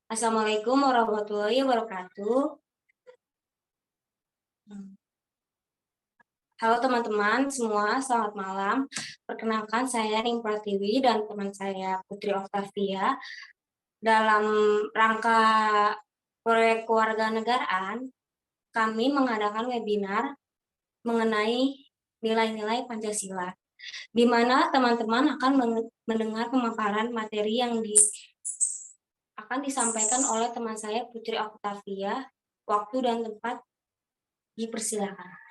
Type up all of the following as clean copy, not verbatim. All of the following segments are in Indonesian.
Assalamualaikum warahmatullahi wabarakatuh. Halo teman-teman semua, selamat malam. Perkenalkan saya Ning Pratiwi dan teman saya Putri Oktavia. Dalam rangka proyek kewarganegaraan, kami mengadakan webinar mengenai nilai-nilai Pancasila, di mana teman-teman akan mendengar pemaparan materi yang akan disampaikan oleh teman saya Putri Oktavia. Waktu dan tempat dipersilakan.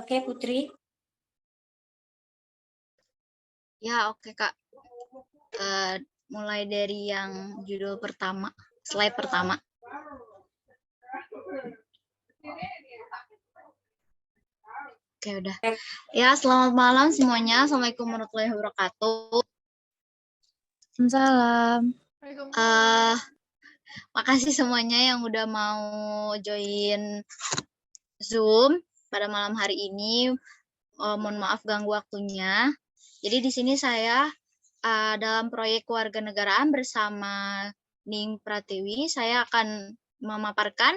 Oke, Putri. Ya, oke, Kak. Mulai dari yang judul pertama, slide pertama. Oke, udah. Ya, selamat malam semuanya. Assalamualaikum warahmatullahi wabarakatuh. Waalaikumsalam. Makasih semuanya yang udah mau join Zoom pada malam hari ini. Mohon maaf ganggu waktunya. Jadi di sini saya dalam proyek kewarganegaraan bersama Ning Pratiwi, saya akan memaparkan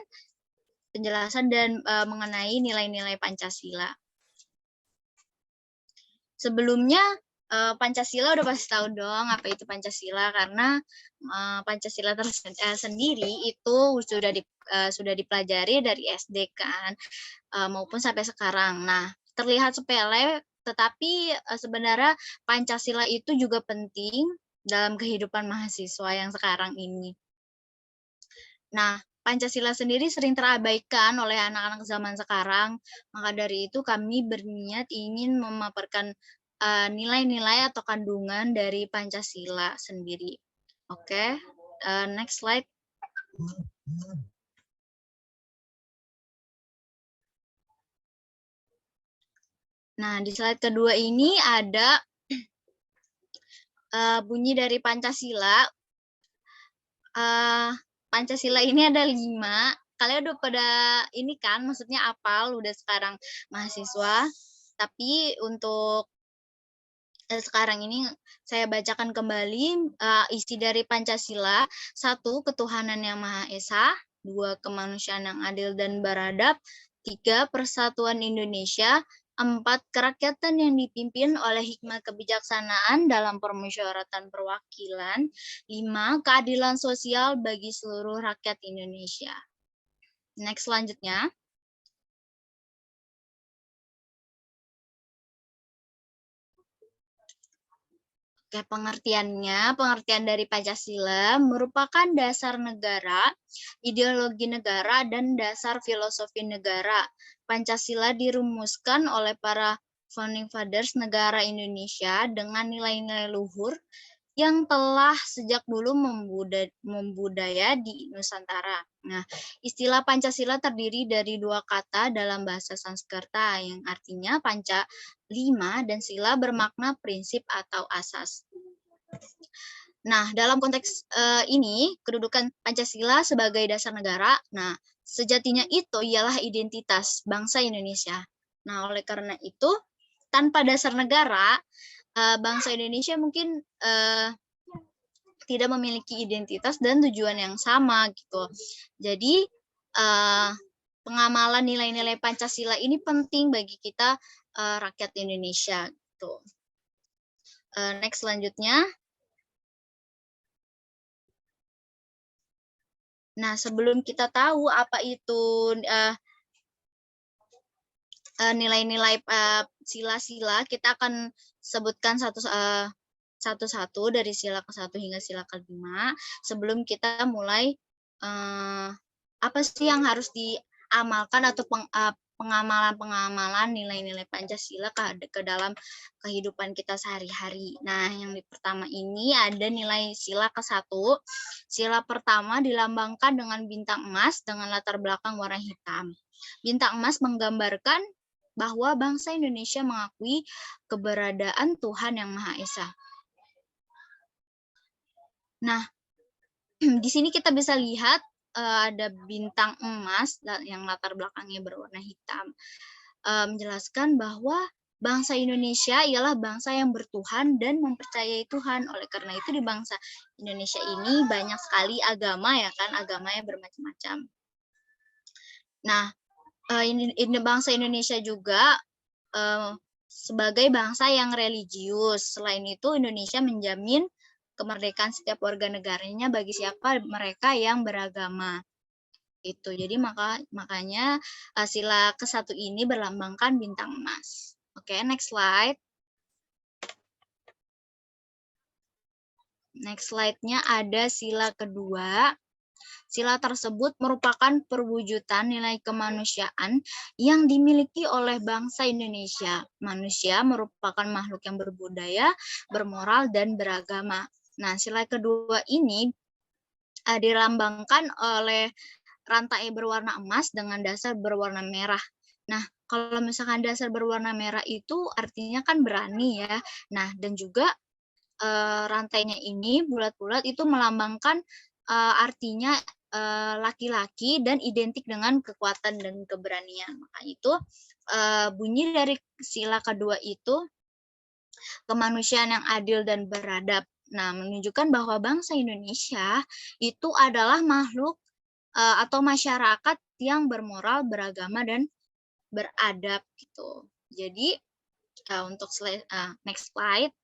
penjelasan dan mengenai nilai-nilai Pancasila. Sebelumnya Pancasila udah pasti tahu dong apa itu Pancasila, karena Pancasila sendiri itu sudah dipelajari dari SD kan, maupun sampai sekarang. Nah, terlihat sepele, tetapi sebenarnya Pancasila itu juga penting dalam kehidupan mahasiswa yang sekarang ini. Nah, Pancasila sendiri sering terabaikan oleh anak-anak zaman sekarang, maka dari itu kami berniat ingin memaparkan nilai-nilai atau kandungan dari Pancasila sendiri. Oke, next slide. Nah, di slide kedua ini ada bunyi dari Pancasila. Pancasila ini ada 5. Kalian udah pada ini kan, maksudnya apal, udah sekarang mahasiswa. Tapi untuk sekarang ini saya bacakan kembali isi dari Pancasila. 1. Ketuhanan yang Maha Esa. 2. Kemanusiaan yang adil dan beradab. 3. Persatuan Indonesia. 4. Kerakyatan yang dipimpin oleh hikmat kebijaksanaan dalam permusyawaratan perwakilan. 5. Keadilan sosial bagi seluruh rakyat Indonesia. Next, selanjutnya. Oke, pengertian dari Pancasila merupakan dasar negara, ideologi negara, dan dasar filosofi negara. Pancasila dirumuskan oleh para founding fathers negara Indonesia dengan nilai-nilai luhur yang telah sejak dulu membudaya di Nusantara. Nah, istilah Pancasila terdiri dari 2 kata dalam bahasa Sanskerta yang artinya panca, 5, dan sila bermakna prinsip atau asas. Nah, dalam konteks ini, kedudukan Pancasila sebagai dasar negara, nah, sejatinya itu ialah identitas bangsa Indonesia. Nah, oleh karena itu, tanpa dasar negara, bangsa Indonesia mungkin tidak memiliki identitas dan tujuan yang sama gitu. Jadi pengamalan nilai-nilai Pancasila ini penting bagi kita rakyat Indonesia gitu. Next, selanjutnya. Nah, sebelum kita tahu apa itu nilai-nilai sila-sila, kita akan sebutkan satu-satu dari sila ke-1 hingga sila ke-5 sebelum kita mulai apa sih yang harus diamalkan atau pengamalan-pengamalan nilai-nilai Pancasila ke dalam kehidupan kita sehari-hari. Nah, yang pertama ini ada nilai sila ke-1. Sila pertama dilambangkan dengan bintang emas dengan latar belakang warna hitam. Bintang emas menggambarkan bahwa bangsa Indonesia mengakui keberadaan Tuhan Yang Maha Esa. Nah, di sini kita bisa lihat ada bintang emas yang latar belakangnya berwarna hitam. Menjelaskan bahwa bangsa Indonesia ialah bangsa yang bertuhan dan mempercayai Tuhan. Oleh karena itu di bangsa Indonesia ini banyak sekali agama ya kan, agamanya bermacam-macam. Nah, ini bangsa Indonesia juga sebagai bangsa yang religius. Selain itu Indonesia menjamin kemerdekaan setiap warga negaranya bagi siapa mereka yang beragama. Itu. Jadi makanya sila ke-1 ini berlambangkan bintang emas. Oke, next slide. Next slide-nya ada sila kedua. Sila tersebut merupakan perwujudan nilai kemanusiaan yang dimiliki oleh bangsa Indonesia. Manusia merupakan makhluk yang berbudaya, bermoral, dan beragama. Nah, sila kedua ini dilambangkan oleh rantai berwarna emas dengan dasar berwarna merah. Nah, kalau misalkan dasar berwarna merah itu artinya kan berani ya. Nah, dan juga rantainya ini bulat-bulat itu melambangkan artinya laki-laki dan identik dengan kekuatan dan keberanian. Maka itu bunyi dari sila kedua itu kemanusiaan yang adil dan beradab. Nah, menunjukkan bahwa bangsa Indonesia itu adalah makhluk atau masyarakat yang bermoral, beragama, dan beradab gitu. Jadi untuk next slide.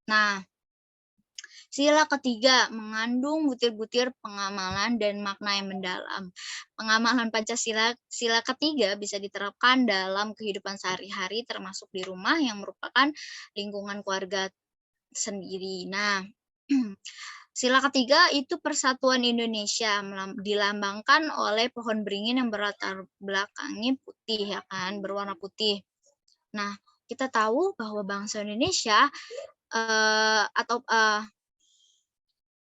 Nah, sila ketiga mengandung butir-butir pengamalan dan makna yang mendalam. Pengamalan Pancasila sila ketiga bisa diterapkan dalam kehidupan sehari-hari termasuk di rumah yang merupakan lingkungan keluarga sendiri. Nah, sila ketiga itu persatuan Indonesia dilambangkan oleh pohon beringin yang berlatar belakangnya putih ya kan, berwarna putih. Nah, kita tahu bahwa bangsa Indonesia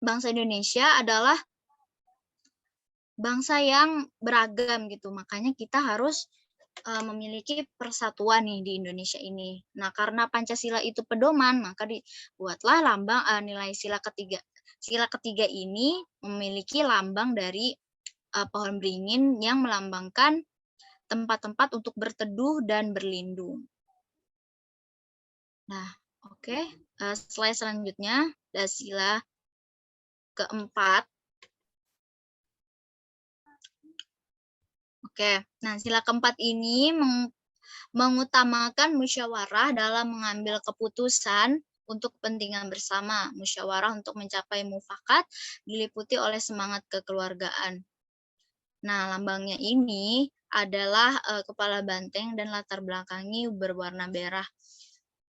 bangsa Indonesia adalah bangsa yang beragam gitu. Makanya kita harus memiliki persatuan nih di Indonesia ini. Nah, karena Pancasila itu pedoman, maka dibuatlah lambang nilai sila ketiga. Sila ketiga ini memiliki lambang dari pohon beringin yang melambangkan tempat-tempat untuk berteduh dan berlindung. Nah, oke. Slide selanjutnya ada sila keempat. Oke, nah sila keempat ini mengutamakan musyawarah dalam mengambil keputusan untuk kepentingan bersama. Musyawarah untuk mencapai mufakat diliputi oleh semangat kekeluargaan. Nah, lambangnya ini adalah kepala banteng dan latar belakangnya berwarna merah.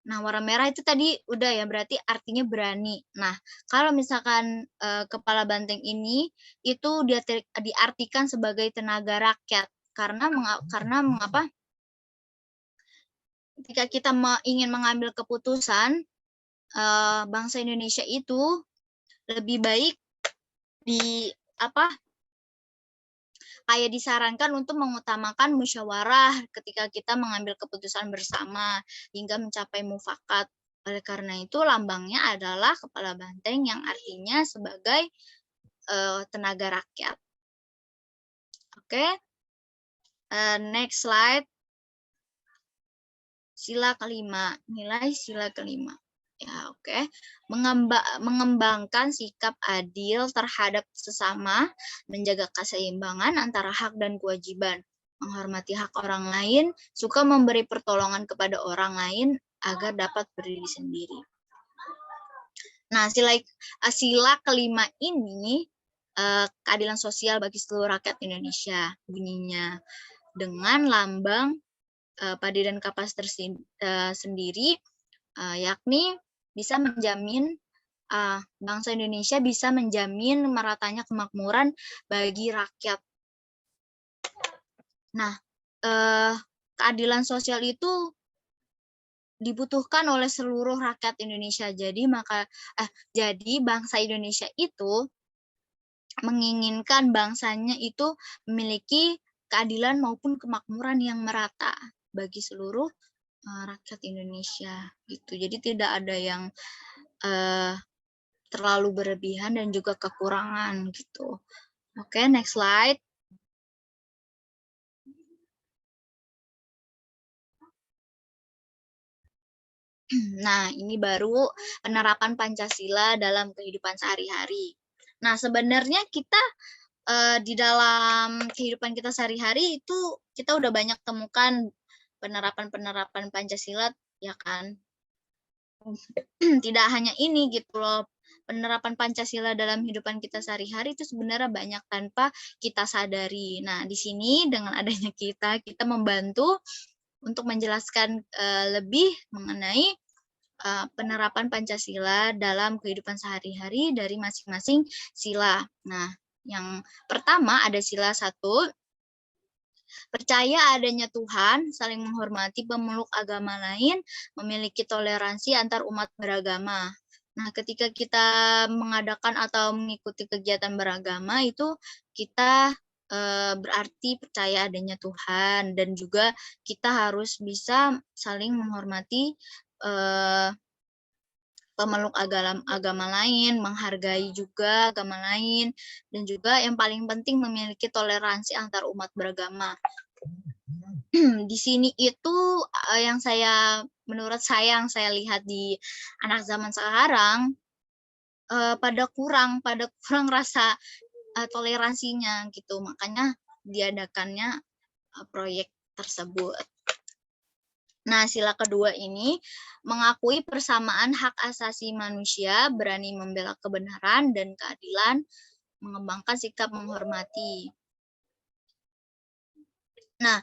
Nah, warna merah itu tadi udah ya, berarti artinya berani. Nah, kalau misalkan kepala banteng ini itu diartikan sebagai tenaga rakyat. Karena mengapa? Ketika kita ingin mengambil keputusan, bangsa Indonesia itu lebih baik kayak disarankan untuk mengutamakan musyawarah ketika kita mengambil keputusan bersama hingga mencapai mufakat. Oleh karena itu lambangnya adalah kepala banteng yang artinya sebagai tenaga rakyat. Oke. Next slide. Sila kelima, nilai sila kelima. Ya, oke. Mengembangkan sikap adil terhadap sesama, menjaga keseimbangan antara hak dan kewajiban, menghormati hak orang lain, suka memberi pertolongan kepada orang lain agar dapat berdiri sendiri. Nah, sila kelima ini keadilan sosial bagi seluruh rakyat Indonesia bunyinya dengan lambang padi dan kapas sendiri yakni bisa menjamin bangsa Indonesia bisa menjamin meratanya kemakmuran bagi rakyat. Nah, keadilan sosial itu dibutuhkan oleh seluruh rakyat Indonesia. Jadi bangsa Indonesia itu menginginkan bangsanya itu memiliki keadilan maupun kemakmuran yang merata bagi seluruh rakyat Indonesia gitu. Jadi tidak ada yang terlalu berlebihan dan juga kekurangan gitu. Oke, next slide. Nah, ini baru penerapan Pancasila dalam kehidupan sehari-hari. Nah, sebenarnya kita di dalam kehidupan kita sehari-hari itu kita udah banyak temukan penerapan Pancasila, ya kan? Tidak hanya ini gitu loh. Penerapan Pancasila dalam kehidupan kita sehari-hari itu sebenarnya banyak tanpa kita sadari. Nah, di sini dengan adanya kita membantu untuk menjelaskan lebih mengenai penerapan Pancasila dalam kehidupan sehari-hari dari masing-masing sila. Nah, yang pertama ada sila 1, percaya adanya Tuhan, saling menghormati pemeluk agama lain, memiliki toleransi antar umat beragama. Nah, ketika kita mengadakan atau mengikuti kegiatan beragama itu kita berarti percaya adanya Tuhan dan juga kita harus bisa saling menghormati pemeluk agama lain, menghargai juga agama lain, dan juga yang paling penting memiliki toleransi antar umat beragama. Di sini itu menurut saya yang saya lihat di anak zaman sekarang pada kurang rasa toleransinya gitu, makanya diadakannya proyek tersebut. Nah, sila kedua ini mengakui persamaan hak asasi manusia, berani membela kebenaran dan keadilan, mengembangkan sikap menghormati. Nah,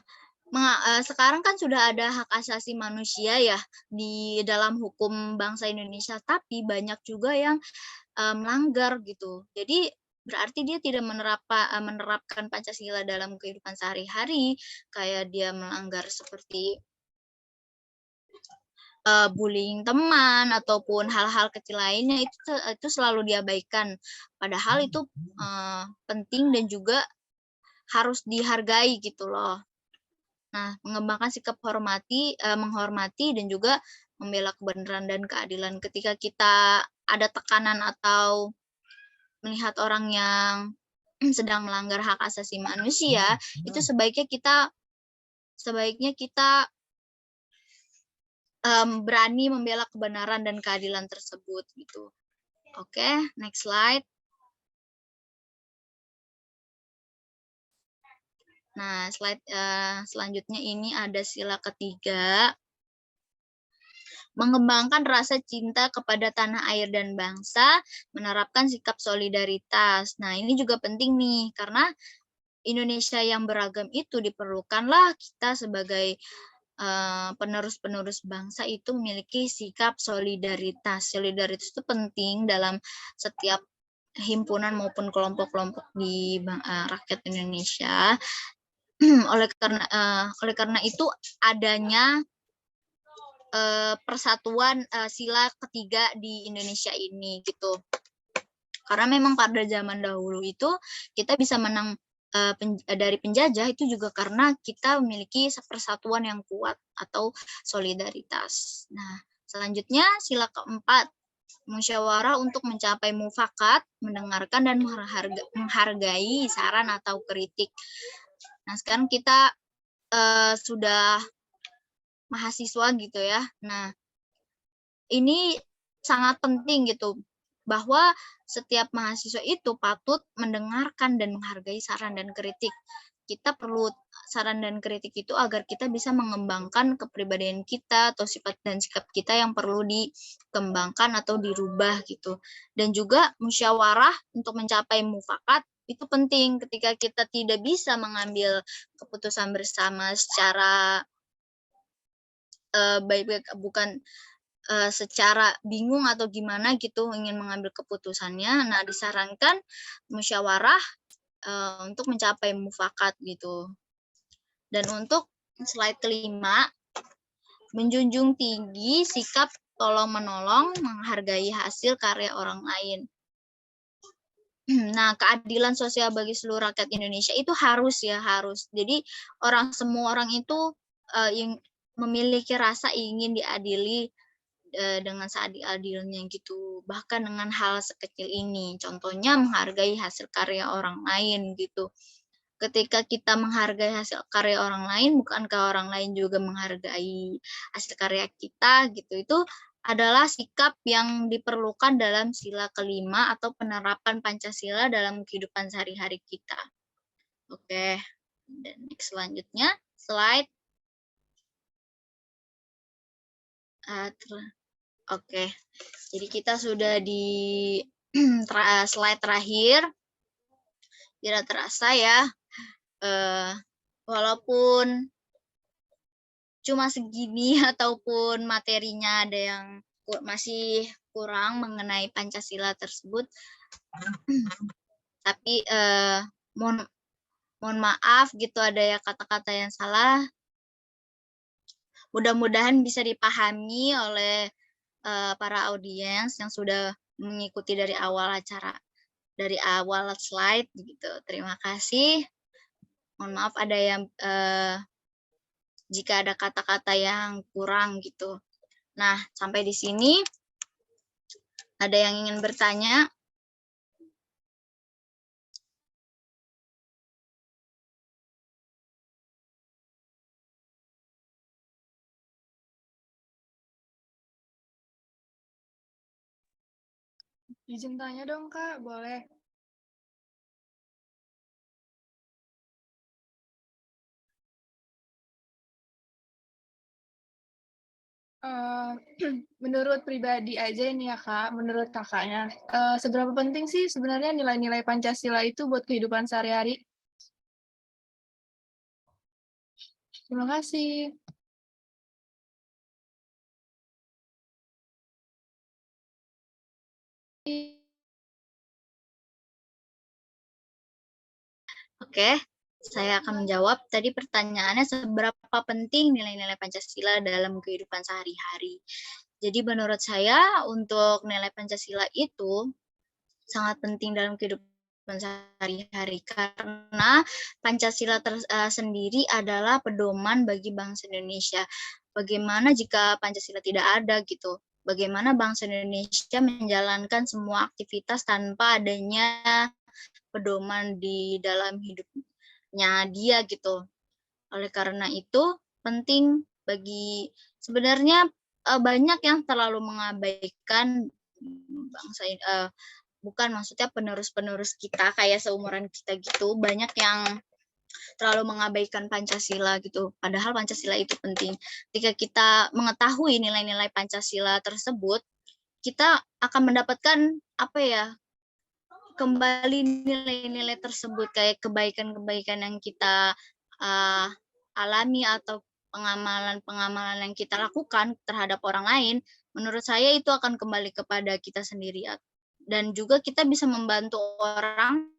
sekarang kan sudah ada hak asasi manusia ya di dalam hukum bangsa Indonesia, tapi banyak juga yang melanggar gitu. Jadi berarti dia tidak menerapkan Pancasila dalam kehidupan sehari-hari, kayak dia melanggar seperti bullying teman ataupun hal-hal kecil lainnya itu selalu diabaikan. Padahal itu penting dan juga harus dihargai gitu loh. Nah, mengembangkan sikap menghormati dan juga membela kebenaran dan keadilan. Ketika kita ada tekanan atau melihat orang yang sedang melanggar hak asasi manusia, itu sebaiknya kita berani membela kebenaran dan keadilan tersebut gitu. Oke, next slide. Nah, slide selanjutnya ini ada sila ketiga. Mengembangkan rasa cinta kepada tanah air dan bangsa, menerapkan sikap solidaritas. Nah, ini juga penting nih, karena Indonesia yang beragam itu diperlukanlah kita sebagai penerus-penerus bangsa itu memiliki sikap solidaritas. Solidaritas itu penting dalam setiap himpunan maupun kelompok-kelompok di rakyat Indonesia. Oleh karena itu adanya persatuan sila ketiga di Indonesia ini gitu. Karena memang pada zaman dahulu itu kita bisa menang dari penjajah itu juga karena kita memiliki persatuan yang kuat atau solidaritas. Nah, selanjutnya sila keempat, musyawarah untuk mencapai mufakat, mendengarkan dan menghargai saran atau kritik. Nah, sekarang kita sudah mahasiswa gitu ya. Nah, ini sangat penting gitu bahwa setiap mahasiswa itu patut mendengarkan dan menghargai saran dan kritik. Kita perlu saran dan kritik itu agar kita bisa mengembangkan kepribadian kita atau sifat dan sikap kita yang perlu dikembangkan atau dirubah gitu. Dan juga musyawarah untuk mencapai mufakat itu penting ketika kita tidak bisa mengambil keputusan bersama secara baik-baik, bukan secara bingung atau gimana gitu ingin mengambil keputusannya, nah disarankan musyawarah untuk mencapai mufakat gitu. Dan untuk slide kelima, menjunjung tinggi sikap tolong-menolong, menghargai hasil karya orang lain. Nah, keadilan sosial bagi seluruh rakyat Indonesia itu harus ya, harus. Jadi semua orang itu memiliki rasa ingin diadili dengan seadil-adilnya gitu. Bahkan dengan hal sekecil ini, contohnya menghargai hasil karya orang lain gitu. Ketika kita menghargai hasil karya orang lain, bukankah orang lain juga menghargai hasil karya kita gitu. Itu adalah sikap yang diperlukan dalam sila kelima atau penerapan Pancasila dalam kehidupan sehari-hari kita. Oke, dan next selanjutnya, slide. Oke, jadi kita sudah di slide terakhir. Tidak terasa ya, walaupun cuma segini ataupun materinya ada yang masih kurang mengenai Pancasila tersebut, tapi mohon maaf gitu ada ya kata-kata yang salah. Mudah-mudahan bisa dipahami oleh para audiens yang sudah mengikuti dari awal acara, dari awal slide gitu. Terima kasih. Mohon maaf ada yang jika ada kata-kata yang kurang gitu. Nah, sampai di sini ada yang ingin bertanya? Izin tanya dong, Kak, boleh? Menurut pribadi aja ini ya, Kak, menurut Kakaknya, seberapa penting sih sebenarnya nilai-nilai Pancasila itu buat kehidupan sehari-hari? Terima kasih. Oke, saya akan menjawab. Tadi pertanyaannya seberapa penting nilai-nilai Pancasila dalam kehidupan sehari-hari. Jadi menurut saya untuk nilai Pancasila itu sangat penting dalam kehidupan sehari-hari karena Pancasila sendiri adalah pedoman bagi bangsa Indonesia. Bagaimana jika Pancasila tidak ada gitu? Bagaimana bangsa Indonesia menjalankan semua aktivitas tanpa adanya pedoman di dalam hidupnya dia gitu. Oleh karena itu penting bagi sebenarnya banyak yang terlalu mengabaikan bangsa bukan maksudnya penerus-penerus kita kayak seumuran kita gitu, banyak yang terlalu mengabaikan Pancasila gitu. Padahal Pancasila itu penting. Ketika kita mengetahui nilai-nilai Pancasila tersebut, kita akan mendapatkan apa ya? Kembali nilai-nilai tersebut kayak kebaikan-kebaikan yang kita alami atau pengamalan-pengamalan yang kita lakukan terhadap orang lain, menurut saya itu akan kembali kepada kita sendiri. Dan juga kita bisa membantu orang,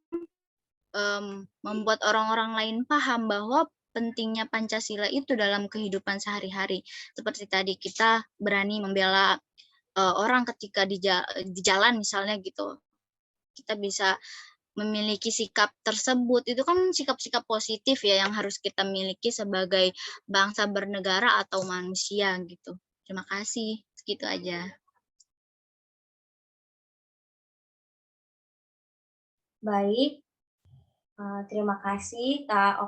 membuat orang-orang lain paham bahwa pentingnya Pancasila itu dalam kehidupan sehari-hari. Seperti tadi kita berani membela orang ketika di jalan misalnya gitu. Kita bisa memiliki sikap tersebut, itu kan sikap-sikap positif ya yang harus kita miliki sebagai bangsa bernegara atau manusia gitu. Terima kasih, segitu aja. Baik, terima kasih Kak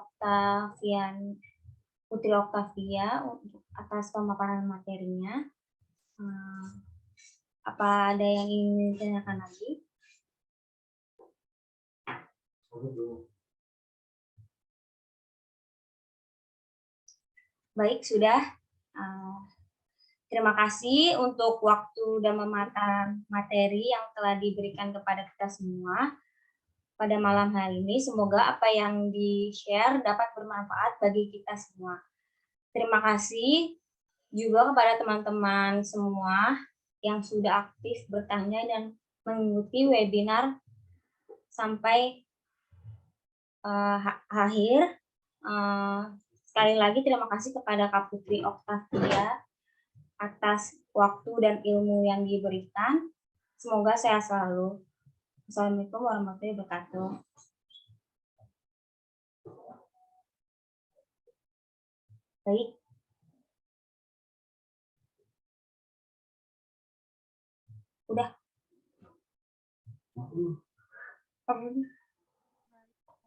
Putri Oktavia atas pemaparan materinya. Apa ada yang ingin ditanyakan lagi? Baik, sudah. Terima kasih untuk waktu dan pemaparan materi yang telah diberikan kepada kita semua pada malam hari ini. Semoga apa yang di-share dapat bermanfaat bagi kita semua. Terima kasih. juga kepada teman-teman semua yang sudah aktif bertanya dan mengikuti webinar sampai akhir. Sekali lagi terima kasih kepada Kak Putri Oktavia atas waktu dan ilmu yang diberikan. Semoga sehat selalu. Assalamualaikum warahmatullahi wabarakatuh. Baik. Udah.